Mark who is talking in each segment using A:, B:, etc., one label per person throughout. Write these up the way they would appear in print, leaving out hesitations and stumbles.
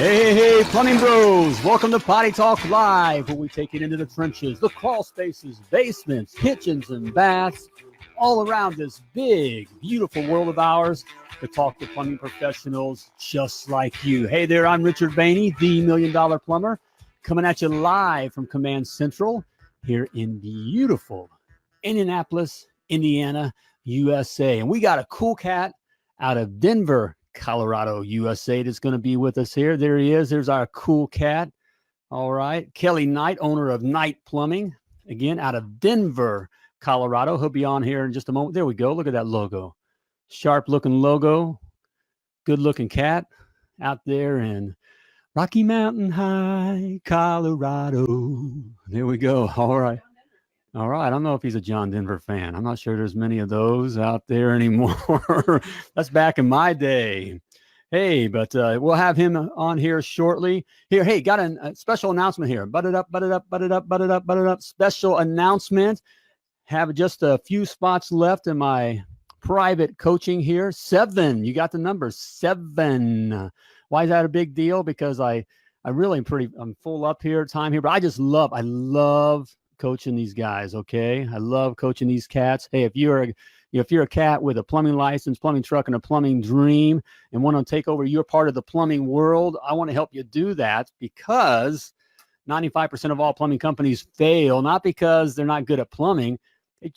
A: Hey, plumbing bros. Welcome to Potty Talk Live, where we take it into the trenches, the crawl spaces, basements, kitchens, and baths, all around this big, beautiful world of ours to talk to plumbing professionals just like you. Hey there, I'm Richard Behney, the $1 Million Plumber, coming at you live from Command Central here in beautiful Indianapolis, Indiana, USA. And we got a cool cat out of Denver, Colorado, USA, that's going to be with us here. There he is. There's our cool cat. All right. Kelly Knight, owner of Knight Plumbing, again, out of Denver, Colorado. He'll be on here in just a moment. There we go. Look at that logo. Sharp looking logo. Good looking cat out there in Rocky Mountain High, Colorado. There we go. All right. All right. I don't know if he's a John Denver fan. I'm not sure there's many of those out there anymore. That's back in my day. Hey, but we'll have him on here shortly. Here, hey, got a special announcement here. Butt it up, butt it up, butt it up, butt it up, butt it up. Special announcement. Have just a few spots left in my private coaching here. 7. You got the number 7. Why is that a big deal? Because I really I'm full up here, time here, but I love coaching these guys. Okay. I love coaching these cats. Hey, if you're a cat with a plumbing license, plumbing truck, and a plumbing dream and want to take over your part of the plumbing world, I want to help you do that, because 95% of all plumbing companies fail, not because they're not good at plumbing. They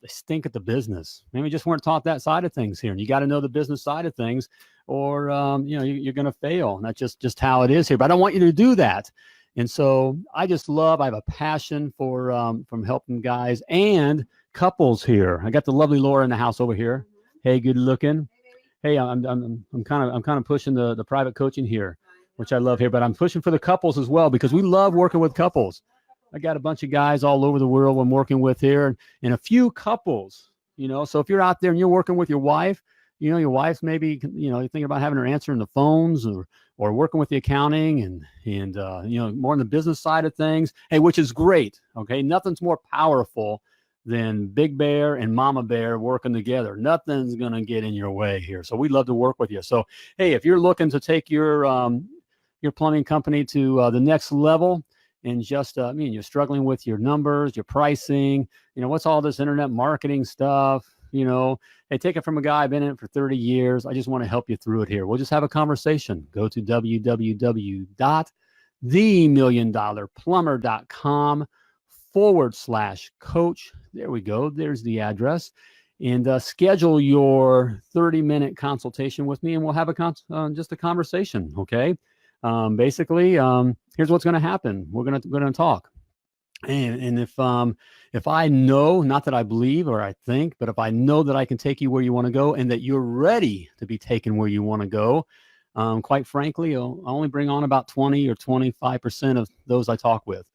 A: stink at the business. Maybe just weren't taught that side of things here. And you got to know the business side of things, or you're going to fail. And that's just how it is here. But I don't want you to do that. And so I have a passion for from helping guys and couples here. I got the lovely Laura in the house over here. Hey, good looking. Hey, I'm kind of pushing the private coaching here, which I love here, but I'm pushing for the couples as well, because we love working with couples. I got a bunch of guys all over the world I'm working with here, and a few couples, so if you're out there and you're working with your wife, your wife's maybe, you're thinking about having her answering the phones or working with the accounting and more on the business side of things. Hey, which is great. Okay. Nothing's more powerful than Big Bear and Mama Bear working together. Nothing's going to get in your way here. So we'd love to work with you. So, hey, if you're looking to take your plumbing company to the next level, and you're struggling with your numbers, your pricing, what's all this internet marketing stuff, hey, take it from a guy, I've been in it for 30 years. I just want to help you through it here. We'll just have a conversation. Go to www.themilliondollarplumber.com/coach. There we go. There's the address. And schedule your 30-minute consultation with me, and we'll have just a conversation, okay? Basically, here's what's going to happen. We're going to talk. And if I know, not that I believe or I think, but if I know that I can take you where you want to go and that you're ready to be taken where you want to go, quite frankly, I'll only bring on about 20 or 25% of those I talk with.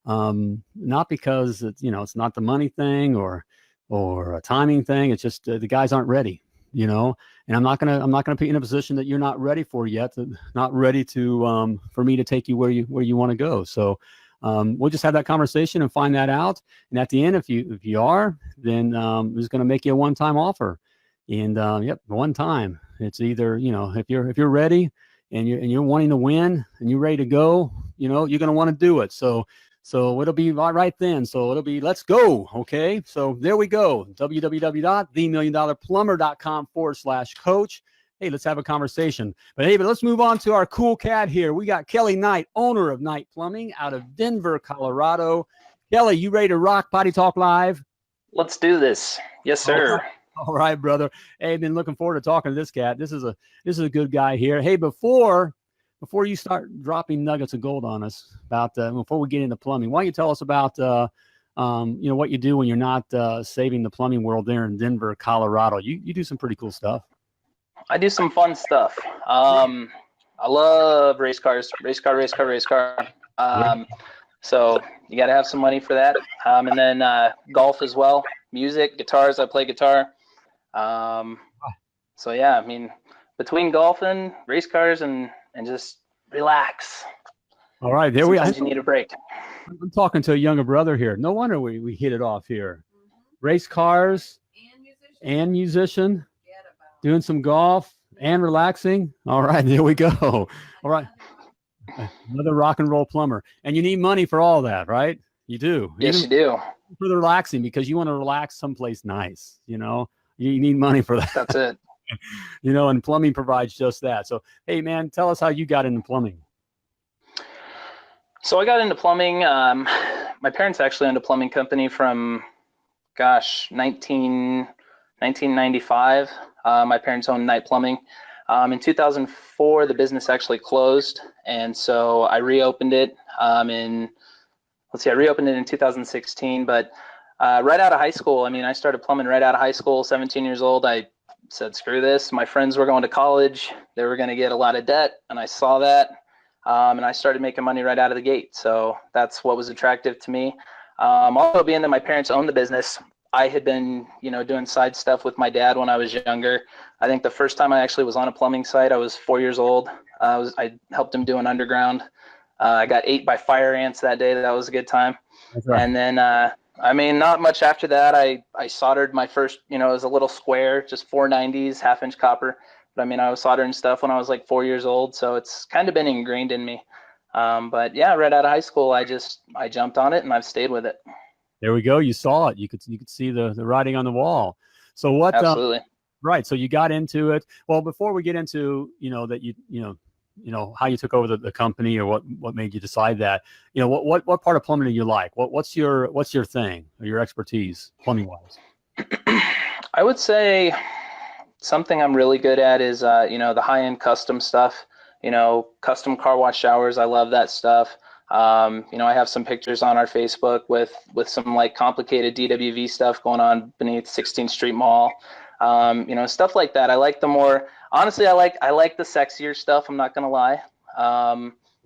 A: Not because it's not the money thing or a timing thing. It's just the guys aren't ready, and I'm not gonna put you in a position that you're not ready for yet, not ready to for me to take you where you want to go. So we'll just have that conversation and find that out. And at the end, if you are, then I'm just going to make you a one-time offer. And one time. It's either, if you're ready and you're wanting to win and you're ready to go, you're going to want to do it. So it'll be right then. So it'll be, let's go. Okay. So there we go. www.themilliondollarplumber.com/coach. Hey, let's have a conversation. But let's move on to our cool cat here. We got Kelly Knight, owner of Knight Plumbing out of Denver, Colorado. Kelly, you ready to rock Potty Talk Live?
B: Let's do this. Yes, sir.
A: All right, brother. Hey, I've been looking forward to talking to this cat. This is a good guy here. Hey, before you start dropping nuggets of gold on us about before we get into plumbing, why don't you tell us about what you do when you're not saving the plumbing world there in Denver, Colorado? You do some pretty cool stuff.
B: I do some fun stuff. I love race cars. So you got to have some money for that. And then golf as well. Music, guitars. I play guitar. So yeah, between golfing, race cars, and just relax.
A: All right, there we are.
B: You need a break.
A: I'm talking to a younger brother here. No wonder we hit it off here. Race cars and musician. Doing some golf and relaxing. All right, there we go. All right. Another rock and roll plumber. And you need money for all that, right? You do.
B: Yes, you do.
A: For the relaxing, because you want to relax someplace nice, you know, you need money for that.
B: That's it.
A: You know, and plumbing provides just that. So, hey, man, tell us how you got into plumbing.
B: So I got into plumbing. My parents actually owned a plumbing company from, 1995. My parents owned Night Plumbing. In 2004, the business actually closed, and so I reopened it I reopened it in 2016. But right out of high school, I started plumbing right out of high school, 17 years old. I said, screw this. My friends were going to college. They were going to get a lot of debt, and I saw that, and I started making money right out of the gate. So that's what was attractive to me. Also, being that my parents owned the business, I had been, doing side stuff with my dad when I was younger. I think the first time I actually was on a plumbing site, I was 4 years old. I helped him do an underground. I got ate by fire ants that day. That was a good time.
A: That's right.
B: And then, not much after that. I soldered my first, it was a little square, just 490s, 1/2-inch copper. But I was soldering stuff when I was like 4 years old. So it's kind of been ingrained in me. But yeah, right out of high school, I jumped on it and I've stayed with it.
A: There we go. You saw it. You could see the writing on the wall. So what?
B: Absolutely.
A: Right. So you got into it. Well, before we get into, that how you took over the company or what made you decide that, what part of plumbing do you like? What's your thing or your expertise plumbing wise?
B: I would say something I'm really good at is, the high-end custom stuff, custom car wash showers. I love that stuff. I have some pictures on our Facebook with some like complicated DWV stuff going on beneath 16th Street Mall. Stuff like that. I like the more, honestly, I like the sexier stuff. I'm not going to lie.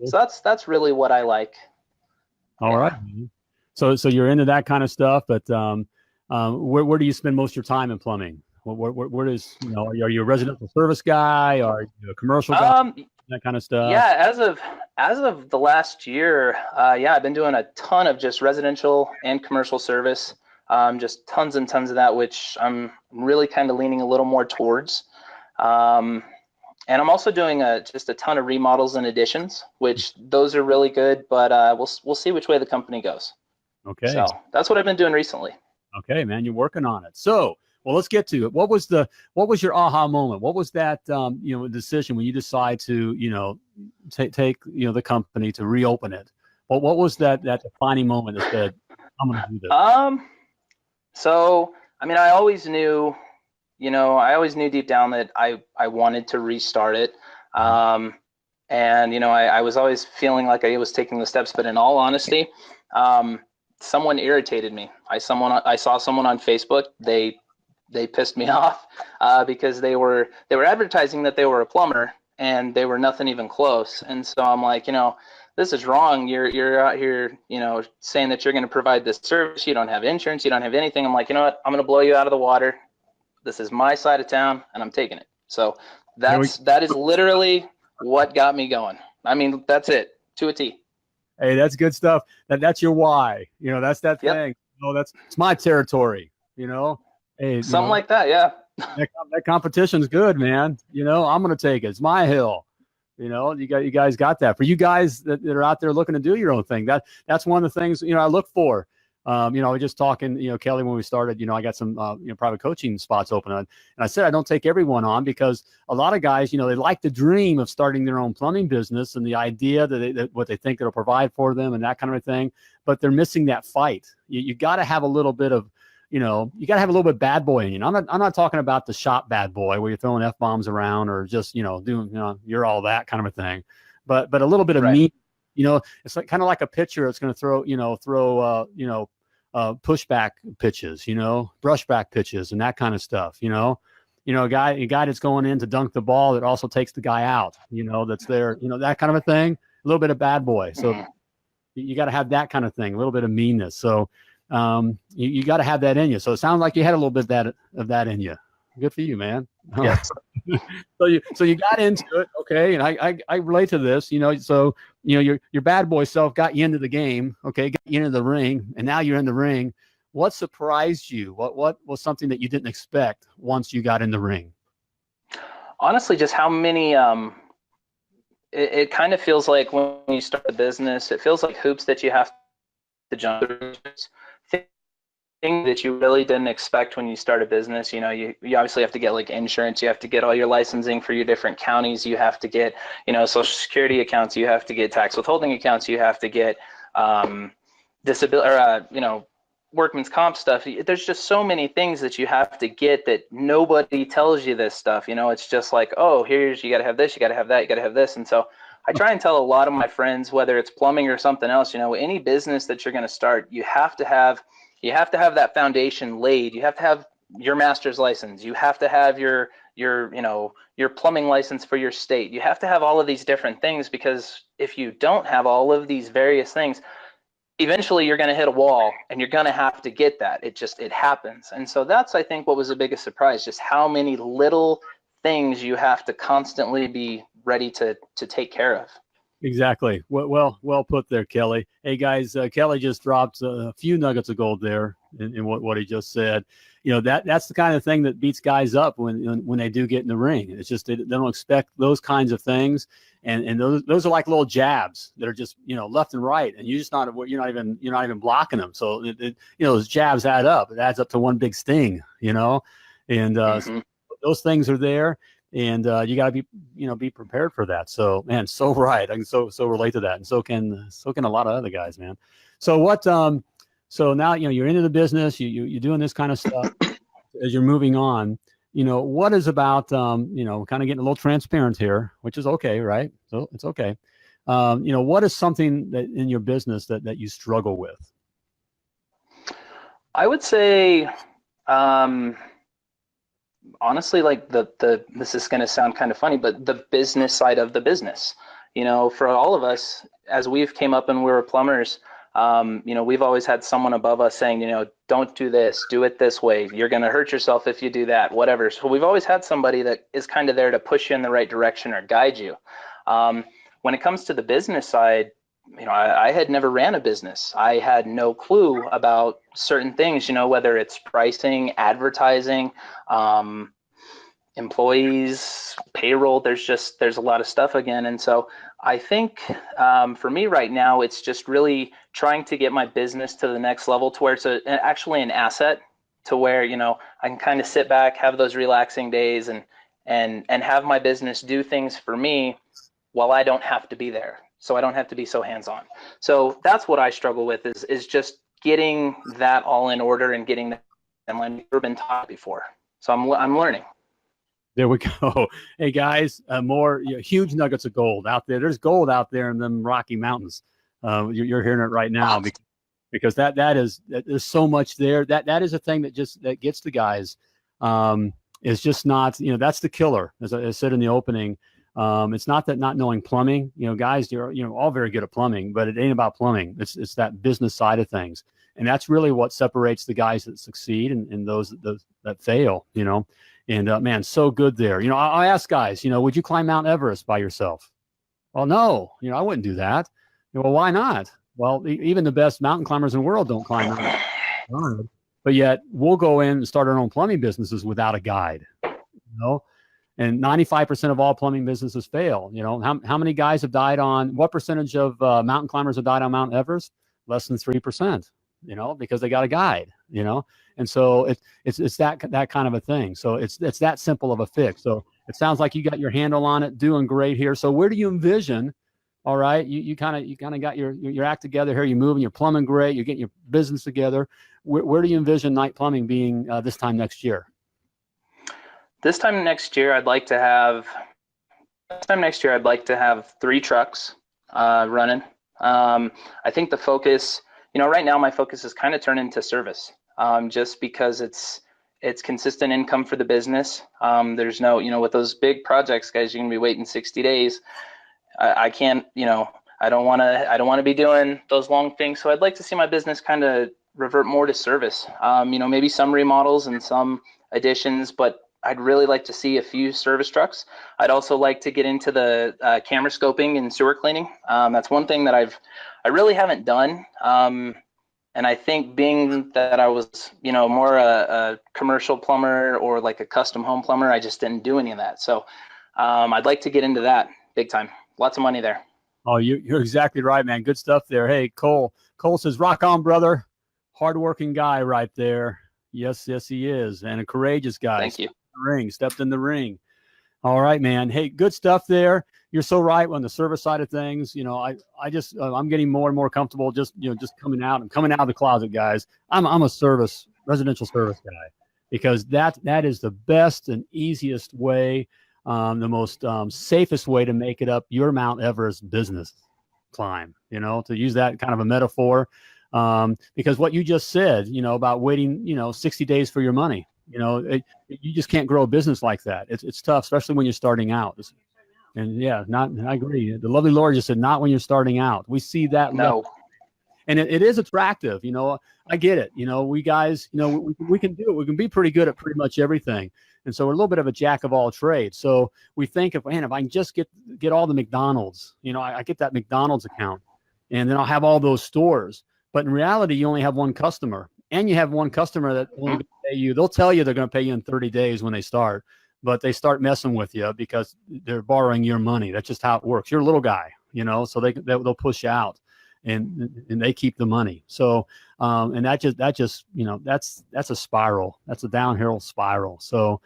B: So that's really what I like.
A: All right. So you're into that kind of stuff, but where do you spend most of your time in plumbing? Where does, are you a residential service guy? Or are you a commercial guy? That kind of stuff.
B: Yeah, as of the last year, I've been doing a ton of just residential and commercial service. Just tons and tons of that, which I'm really kind of leaning a little more towards. And I'm also doing just a ton of remodels and additions, which those are really good, but we'll see which way the company goes.
A: Okay.
B: So that's what I've been doing recently.
A: Okay, man, you're working on it. So, well, let's get to it. What was your aha moment? What was that, decision when you decide to, take, the company to reopen it? What was that defining moment that said, I'm going to do this?
B: So, I always knew deep down that I wanted to restart it. And, I was always feeling like I was taking the steps, but in all honesty, someone irritated me. I saw someone on Facebook. They pissed me off because they were advertising that they were a plumber and they were nothing even close. And so I'm like, this is wrong. You're out here, saying that you're going to provide this service. You don't have insurance. You don't have anything. I'm like, you know what? I'm going to blow you out of the water. This is my side of town and I'm taking it. So that is literally what got me going. That's it to a T.
A: Hey, that's good stuff. That's your why. That's that thing. It's my territory. Hey,
B: something like that. Yeah.
A: That competition's good, man. I'm going to take it. It's my hill. You guys got that. For you guys that are out there looking to do your own thing, that's one of the things, I look for. I was just talking, Kelly, when we started, I got some, private coaching spots open. And I said, I don't take everyone on because a lot of guys, they like the dream of starting their own plumbing business and the idea that what they think it'll provide for them and that kind of thing, but they're missing that fight. You got to have a little bit of, you got to have a little bit of bad boy in you. I'm not talking about the shop bad boy where you're throwing F-bombs around or just, doing, you're all that kind of a thing, but a little bit of
B: right.
A: meat. It's like kind of like a pitcher that's going to throw pushback pitches, brushback pitches and that kind of stuff, a guy that's going in to dunk the ball that also takes the guy out, that's there, that kind of a thing, a little bit of bad boy. So you got to have that kind of thing, a little bit of meanness. So you got to have that in you. So it sounds like you had a little bit of that in you. Good for you, man.
B: Yes.
A: So you got into it, okay? And I relate to this, So your bad boy self got you into the game, okay? Got you into the ring, and now you're in the ring. What surprised you? What was something that you didn't expect once you got in the ring?
B: Honestly, just how many it kind of feels like when you start a business, it feels like hoops that you have to jump through. Things that you really didn't expect when you start a business. You obviously have to get like insurance, you have to get all your licensing for your different counties, you have to get, social security accounts, you have to get tax withholding accounts, you have to get disability or workman's comp stuff. There's just so many things that you have to get that nobody tells you this stuff. It's just like, oh, you got to have this, you got to have that, you got to have this. And so I try and tell a lot of my friends, whether it's plumbing or something else, any business that you're going to start, you have to have that foundation laid. You have to have your master's license. You have to have your plumbing license for your state. You have to have all of these different things, because if you don't have all of these various things, eventually you're going to hit a wall and you're going to have to get that. It happens. And so that's, I think, what was the biggest surprise, just how many little things you have to constantly be ready to take care of.
A: Exactly. Well put there, Kelly. Hey guys, Kelly just dropped a few nuggets of gold there in what he just said. That's the kind of thing that beats guys up when they do get in the ring. It's just they don't expect those kinds of things, and those are like little jabs that are just left and right, and you're not even blocking them. So those jabs add up. It adds up to one big sting. And so those things are there. And you got to be prepared for that. So, man, so right. I can so relate to that, and so can a lot of other guys, man. So what? So now you're into the business. You're doing this kind of stuff as you're moving on. What is about kind of getting a little transparent here, which is okay, right? So it's okay. What is something that in your business that you struggle with?
B: I would say, honestly, like this is going to sound kind of funny, but the business side of the business, for all of us, as we've came up and we were plumbers, we've always had someone above us saying, don't do this, do it this way. You're going to hurt yourself if you do that, whatever. So we've always had somebody that is kind of there to push you in the right direction or guide you. When it comes to the business side, I had never ran a business. I had no clue about certain things, whether it's pricing, advertising, employees, payroll. There's a lot of stuff again. And so I think for me right now, it's just really trying to get my business to the next level, to where it's actually an asset, to where, I can kind of sit back, have those relaxing days, and have my business do things for me while I don't have to be there. So I don't have to be so hands-on. So that's what I struggle with, is just getting that all in order and getting that. And I've never been taught before. So I'm learning.
A: There we go. Hey guys, more huge nuggets of gold out there. There's gold out there in them Rocky Mountains. You're hearing it right now, because there's so much there. That is a thing that gets the guys. It's just not, that's the killer. As I said in the opening, it's not that not knowing plumbing. Guys, you're all very good at plumbing, but it ain't about plumbing. It's that business side of things, and that's really what separates the guys that succeed and those that fail. And man, so good there. I ask guys, would you climb Mount Everest by yourself? Well, no, I wouldn't do that. Well, why not? Well, even the best mountain climbers in the world don't climb Mount Everest. But yet we'll go in and start our own plumbing businesses without a guide. And 95% of all plumbing businesses fail. How many guys have died on, what percentage of mountain climbers have died on Mount Everest? Less than 3%, because they got a guide, And so it's that kind of a thing. So it's that simple of a fix. So it sounds like you got your handle on it, doing great here. So where do you envision? All right, you kind of got your act together here. You're moving, you're plumbing great. You're getting your business together. Where do you envision Night Plumbing being this time next year?
B: This time next year, I'd like to have 3 trucks running. I think the focus, right now my focus is kind of turned into service, just because it's consistent income for the business. There's no, with those big projects, guys, you're gonna be waiting 60 days. I can't, I don't want to be doing those long things. So I'd like to see my business kind of revert more to service. Maybe some remodels and some additions, but I'd really like to see a few service trucks. I'd also like to get into the camera scoping and sewer cleaning. That's one thing that I really haven't done. And I think, being that I was, more a commercial plumber or like a custom home plumber, I just didn't do any of that. So I'd like to get into that big time. lots of money there.
A: Oh, you're exactly right, man. Good stuff there. Hey, Cole says, rock on, brother. Hardworking guy right there. Yes, he is. And a courageous guy.
B: Thank you.
A: Stepped in the ring. All right, man. Hey, good stuff there. You're so right on the service side of things. You know, I just, I'm getting more and more comfortable just coming out. I'm coming out of the closet, guys. I'm a residential service guy, because that is the best and easiest way, the most safest way to make it up your Mount Everest business climb, to use that kind of a metaphor. Because what you just said, about waiting, 60 days for your money, you just can't grow a business like that. It's tough, especially when you're starting out. And yeah, I agree. The lovely Laura just said, not when you're starting out. We see that.
B: No.
A: And it is attractive. I get it. We guys, we can do it. We can be pretty good at pretty much everything. And so we're a little bit of a jack of all trades. So we think, if I can just get all the McDonald's, I get that McDonald's account, and then I'll have all those stores. But in reality, you only have one customer, and you have one customer that only going to pay you. They'll tell you they're going to pay you in 30 days when they start, but they start messing with you because they're borrowing your money. That's just how it works. You're a little guy, so they'll push you out, and they keep the money. So, and that just, that's a spiral. That's a downhill spiral. So,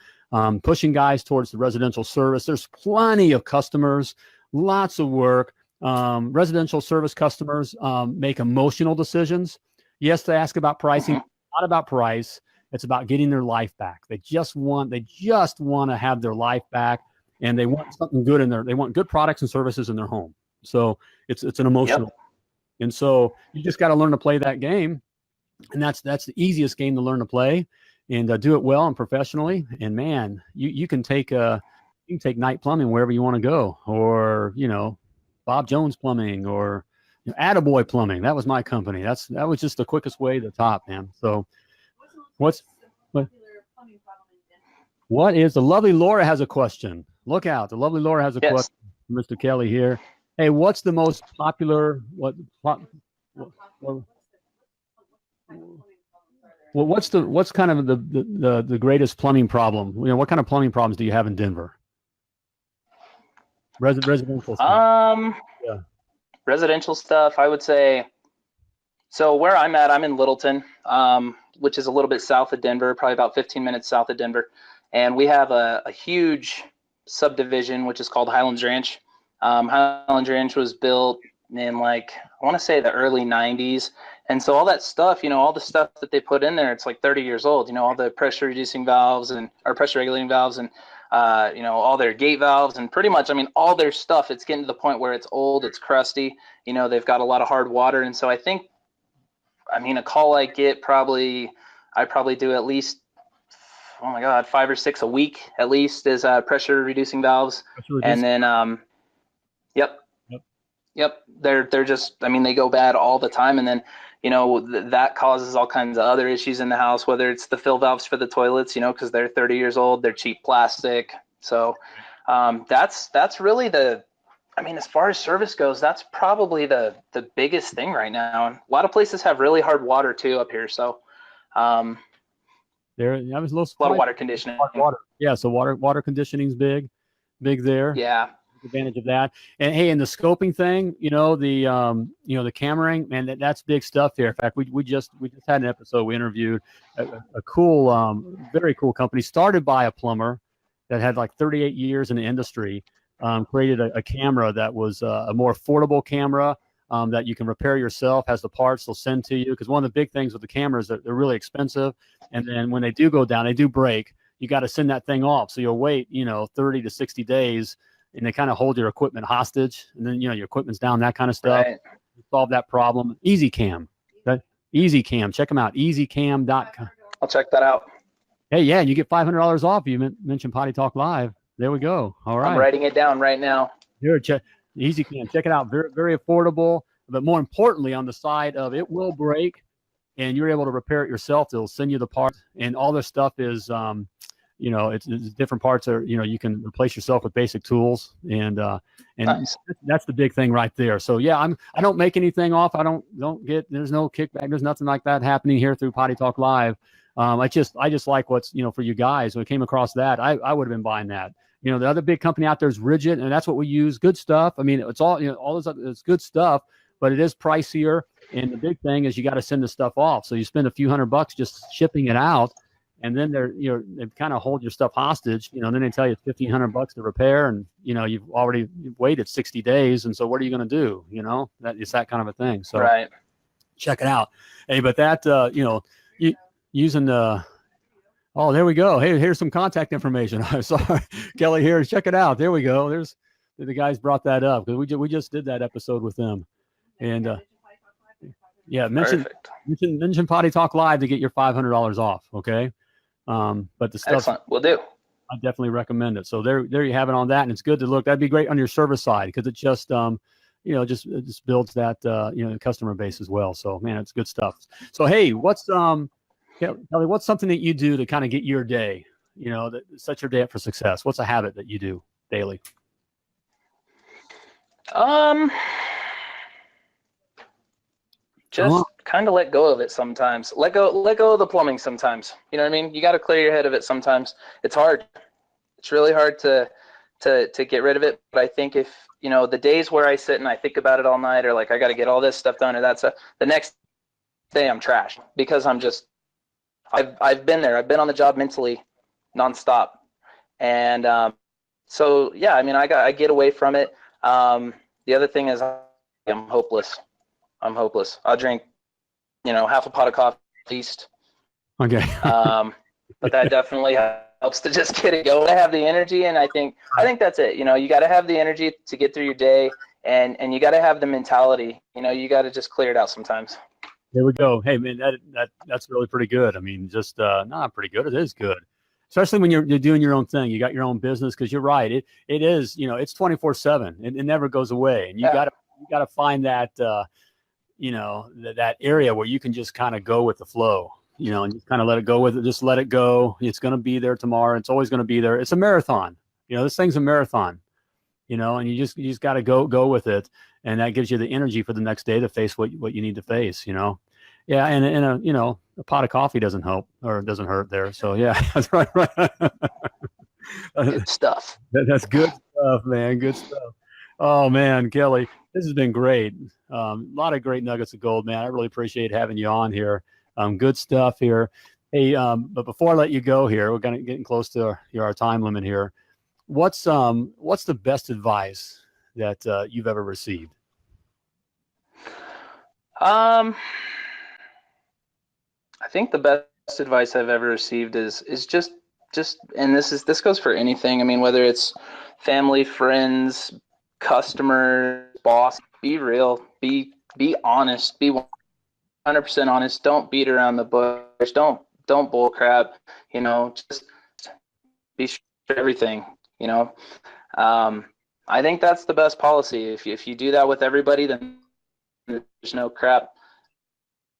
A: pushing guys towards the residential service. There's plenty of customers, lots of work. Residential service customers make emotional decisions. Yes, they ask about pricing, not about price. It's about getting their life back. They just want to have their life back, and they want something good in there. They want good products and services in their home. So it's an emotional. Yep. And so you just got to learn to play that game, and that's the easiest game to learn to play, and do it well and professionally. And man, you can take Night Plumbing wherever you want to go, or Bob Jones Plumbing, or Attaboy Plumbing. That was my company. That was just the quickest way to the top, man. So what is the lovely Laura has a question. Look out. The lovely Laura has a question. Mr. Kelly here. Hey, what's the most popular, what's kind of the greatest plumbing problem? What kind of plumbing problems do you have in Denver? Residential stuff.
B: Residential stuff, I would say. So where I'm at, I'm in Littleton, which is a little bit south of Denver, probably about 15 minutes south of Denver. And we have a huge subdivision, which is called Highlands Ranch. Highlands Ranch was built in I want to say the early 90s. And so all that stuff, all the stuff that they put in there, it's like 30 years old, all the pressure reducing valves or pressure regulating valves, and all their gate valves, and pretty much, all their stuff, it's getting to the point where it's old, it's crusty, they've got a lot of hard water. And so I think, a call I get I probably do at least, 5 or 6 a week at least is pressure reducing valves. And then, Yep. They're just, they go bad all the time. And then, that causes all kinds of other issues in the house, whether it's the fill valves for the toilets, because they're 30 years old, they're cheap plastic. So that's really as far as service goes, that's probably the biggest thing right now. And a lot of places have really hard water too up here. So
A: I was a lot
B: of water conditioning.
A: Yeah. So water conditioning's big there.
B: Yeah.
A: Advantage of that. And hey, in the scoping thing, the cameraing, man, that's big stuff here. In fact, we just had an episode. We interviewed a cool, very cool company started by a plumber that had 38 years in the industry. Created a camera that was a more affordable camera that you can repair yourself, has the parts they'll send to you. Because one of the big things with the cameras, they're really expensive. And then when they do go down, they do break, you got to send that thing off. So you'll wait, 30 to 60 days, and they kind of hold your equipment hostage. And then, your equipment's down, that kind of stuff.
B: Right.
A: Solve that problem. EasyCam. EasyCam. Check them out. EasyCam.com.
B: I'll check that out.
A: Hey, yeah, and you get $500 off. You mentioned Potty Talk Live. There we go. All right.
B: I'm writing it down right now.
A: Here, EasyCam. Check it out. Very, very affordable. But more importantly, on the side of it will break, and you're able to repair it yourself. They'll send you the part, and all their stuff is, it's different parts are, you can replace yourself with basic tools, and
B: nice.
A: That's the big thing right there. So yeah, I don't make anything off. I don't get, there's no kickback. There's nothing like that happening here through Potty Talk Live. I just like what's, for you guys, when we came across that, I would have been buying that. The other big company out there is Rigid, and that's what we use. Good stuff. I mean, it's all, all this, it's good stuff, but it is pricier. And the big thing is you got to send the stuff off. So you spend a few $100 just shipping it out, and then they kind of hold your stuff hostage. Then they tell you it's $1,500 to repair, and you've already waited 60 days, and so what are you going to do? It's that kind of a thing. So
B: right.
A: Check it out. Hey, but that using the. Oh, there we go. Hey, here's some contact information. I'm sorry, Kelly here. Check it out. There we go. There's the guys brought that up because we just did that episode with them, and yeah, mention Potty Talk Live to get your $500 off. Okay, but the stuff
B: excellent. Will do.
A: I definitely recommend it. So there you have it on that, and it's good to look. That'd be great on your service side because it just just builds that customer base as well. So man, it's good stuff. So hey, what's Kelly, what's something that you do to kind of get your day, that set your day up for success? What's a habit that you do daily?
B: Just kind of let go of it sometimes. Let go of the plumbing sometimes. You know what I mean? You got to clear your head of it sometimes. It's hard. It's really hard to get rid of it. But I think if, the days where I sit and I think about it all night, or like I got to get all this stuff done or that stuff, the next day I'm trashed because I've been there. I've been on the job mentally nonstop. And so, yeah, I mean, I get away from it. The other thing is I'm hopeless. I'll drink, half a pot of coffee at least.
A: Okay.
B: But that definitely helps to just get it going. I have the energy, and I think that's it. You got to have the energy to get through your day, and you got to have the mentality. You got to just clear it out sometimes.
A: There we go. Hey man, that's really pretty good. I mean, just not pretty good. It is good, especially when you're doing your own thing. You got your own business, because you're right. It is, it's 24/7. It never goes away, and you gotta find that that area where you can just kind of go with the flow. And just kind of let it go with it. Just let it go. It's going to be there tomorrow. It's always going to be there. It's a marathon. This thing's a marathon. And you just got to go with it, and that gives you the energy for the next day to face what you need to face. Yeah, and a pot of coffee doesn't help or doesn't hurt there. So yeah, that's right.
B: Good stuff.
A: That's good stuff, man. Good stuff. Oh man, Kelly, this has been great. A lot of great nuggets of gold, man. I really appreciate having you on here. Good stuff here. Hey, but before I let you go here, we're getting close to our time limit here. What's the best advice that you've ever received?
B: I think the best advice I've ever received is just, and this goes for anything. I mean, whether it's family, friends, customers, boss, be real, be honest, be 100% honest. Don't beat around the bush. Don't bull crap. Just be sure of everything. I think that's the best policy. If you do that with everybody, then there's no crap.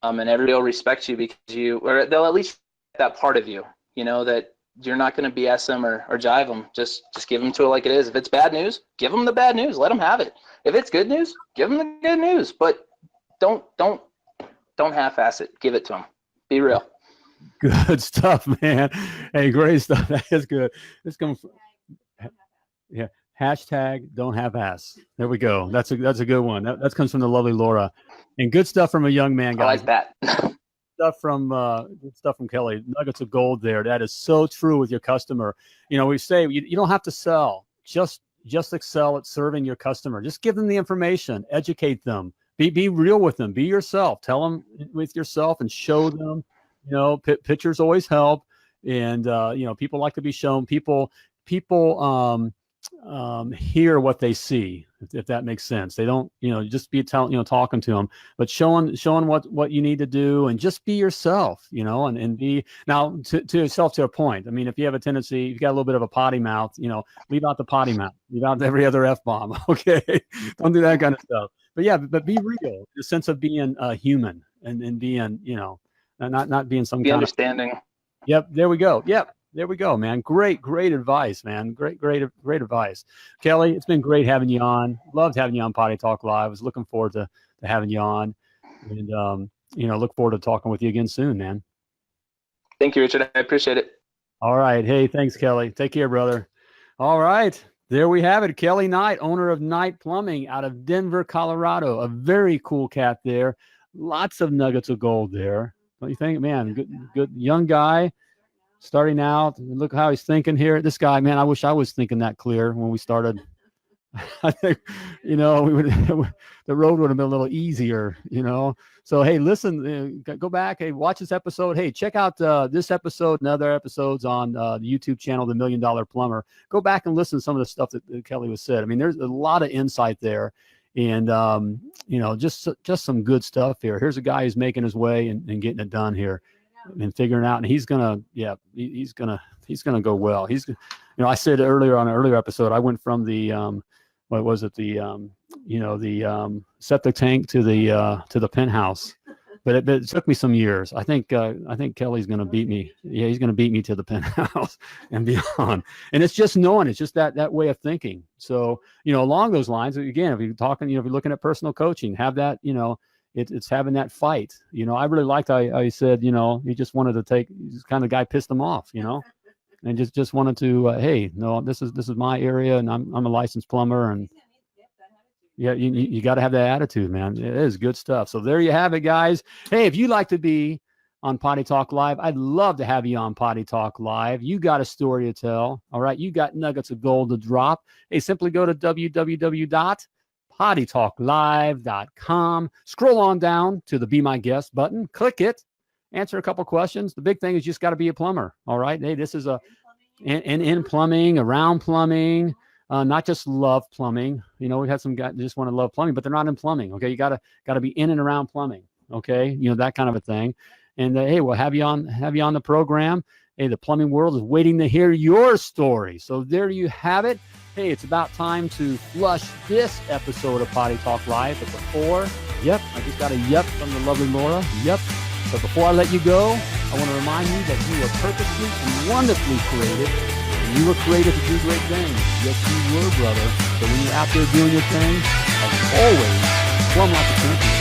B: And everybody will respect you because or they'll at least that part of you, that you're not going to BS them or jive them. Just give them to it like it is. If it's bad news, give them the bad news. Let them have it. If it's good news, give them the good news. But don't half-ass it. Give it to them. Be real.
A: Good stuff, man. Hey, great stuff. That is good. This comes from, yeah. Hashtag don't have ass. There we go. That's a good one. That comes from the lovely Laura, and good stuff from a young man, guys.
B: I like that.
A: Good stuff from Kelly. Nuggets of gold there. That is so true with your customer. We say you don't have to sell. Just excel at serving your customer. Just give them the information. Educate them. Be real with them. Be yourself. Tell them with yourself and show them. Pictures always help, and people like to be shown. People hear what they see, if that makes sense. They don't, just be talking to them, but showing what you need to do, and just be yourself, and be now to yourself to a point. I mean, if you have a tendency, you've got a little bit of a potty mouth, leave out the potty mouth, leave out every other F-bomb. Okay. Don't do that kind of stuff. But be real, the sense of being human and being, not being some
B: be
A: kind
B: understanding.
A: Yep. There we go. Yep. There we go, man. Great advice, man. Great advice. Kelly, it's been great having you on. Loved having you on Potty Talk Live. I was looking forward to having you on, and look forward to talking with you again soon, man.
B: Thank you, Richard. I appreciate it.
A: All right. Hey, thanks, Kelly. Take care, brother. All right. There we have it. Kelly Knight, owner of Knight Plumbing out of Denver, Colorado. A very cool cat there. Lots of nuggets of gold there. Don't you think? Man, good young guy starting out. Look how he's thinking here. This guy, man, I wish I was thinking that clear when we started. I think, we would, the road would have been a little easier, So, hey, listen, go back. Hey, watch this episode. Hey, check out this episode and other episodes on the YouTube channel, The $1 Million Plumber. Go back and listen to some of the stuff that Kelly was said. I mean, there's a lot of insight there, and just some good stuff here. Here's a guy who's making his way and getting it done here, and figuring out. And he's gonna go well. I said earlier on an earlier episode, I went from the what was it? The septic tank to the penthouse, but it took me some years. I think Kelly's going to beat me. Yeah, he's going to beat me to the penthouse and beyond. And it's just knowing, it's just that way of thinking. So, along those lines, again, if you're talking, if you're looking at personal coaching, have that, it's having that fight. I really liked how he said, he just wanted to take, he's kind of guy pissed him off, and just wanted to, hey, no, this is my area, and I'm a licensed plumber, and yeah, you got to have that attitude, man. It is good stuff. So there you have it, guys. Hey, if you'd like to be on Potty Talk Live, I'd love to have you on Potty Talk Live. You got a story to tell, all right? You got nuggets of gold to drop. Hey, simply go to www.pottytalklive.com. Scroll on down to the Be My Guest button. Click it. Answer a couple questions. The big thing is you just got to be a plumber, all right? Hey, this is in plumbing, around plumbing, not just love plumbing. We've had some guys that just want to love plumbing, but they're not in plumbing, okay? You got to be in and around plumbing, okay? That kind of a thing. And hey, we'll have you on the program. Hey, the plumbing world is waiting to hear your story. So there you have it. Hey, it's about time to flush this episode of Potty Talk Live. But before, I just got a yep from the lovely Laura. Yep. But before I let you go, I want to remind you that you are purposely and wonderfully created, and you were created to do great things. Yes, you were, brother. So when you're out there doing your thing, as always, plumb like a champion.